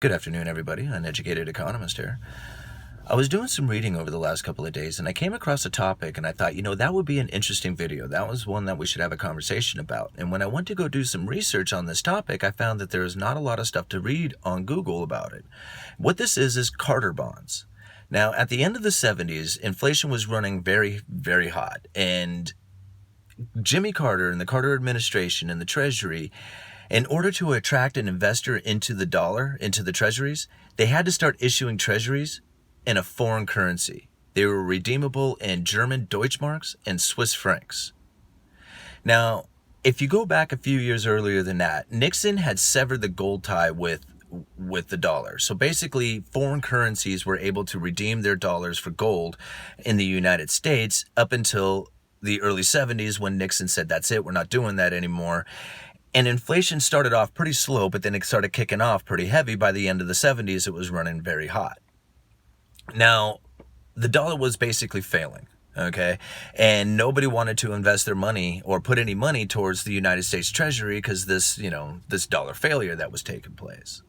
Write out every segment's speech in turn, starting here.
Good afternoon, everybody. Uneducated economist here. I was doing some reading over the last couple of days and I came across a topic and I thought, that would be an interesting video. That was one that we should have a conversation about. And when I went to go do some research on this topic, I found that there is not a lot of stuff to read on Google about it. What this is Carter bonds. Now, at the end of the 70s, inflation was running very, very hot. And Jimmy Carter and the Carter administration and the Treasury, in order to attract an investor into the dollar, into the treasuries, they had to start issuing treasuries in a foreign currency. They were redeemable in German Deutschmarks and Swiss francs. Now, if you go back a few years earlier than that, Nixon had severed the gold tie with the dollar. So basically, foreign currencies were able to redeem their dollars for gold in the United States up until the early 70s when Nixon said, that's it, we're not doing that anymore. And inflation started off pretty slow, but then it started kicking off pretty heavy. By the end of the 70s, it was running very hot. Now, the dollar was basically failing, okay? And nobody wanted to invest their money or put any money towards the United States Treasury because this dollar failure that was taking place.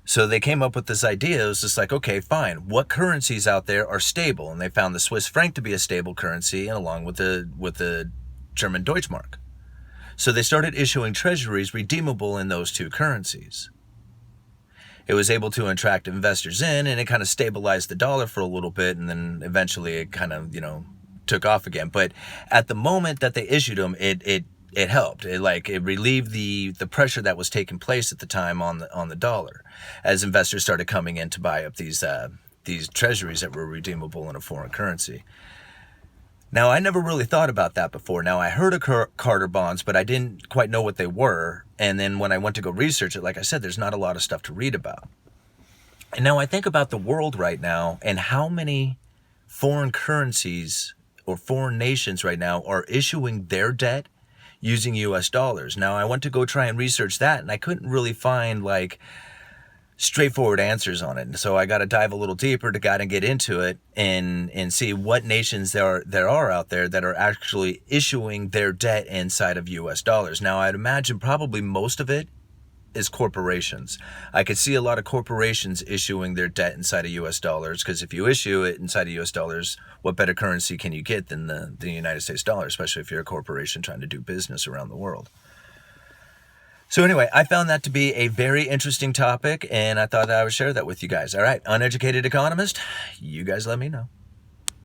So they came up with this idea. It was just like, okay, fine. What currencies out there are stable? And they found the Swiss franc to be a stable currency, and along with the German Deutschmark. So they started issuing treasuries redeemable in those two currencies. It was able to attract investors in, and it kind of stabilized the dollar for a little bit, and then eventually it kind of, took off again. But at the moment that they issued them, it helped. It relieved the pressure that was taking place at the time on the dollar, as investors started coming in to buy up these treasuries that were redeemable in a foreign currency. Now, I never really thought about that before. Now, I heard of Carter bonds, but I didn't quite know what they were. And then when I went to go research it, like I said, there's not a lot of stuff to read about. And now I think about the world right now and how many foreign currencies or foreign nations right now are issuing their debt using US dollars. Now, I went to go try and research that, and I couldn't really find straightforward answers on it. And so I got to dive a little deeper to kind of get into it and see what nations there are out there that are actually issuing their debt inside of US dollars. Now, I'd imagine probably most of it is corporations. I could see a lot of corporations issuing their debt inside of US dollars, because if you issue it inside of US dollars, what better currency can you get than the United States dollar, especially if you're a corporation trying to do business around the world. So anyway, I found that to be a very interesting topic, and I thought that I would share that with you guys. All right, uneducated economist, you guys let me know.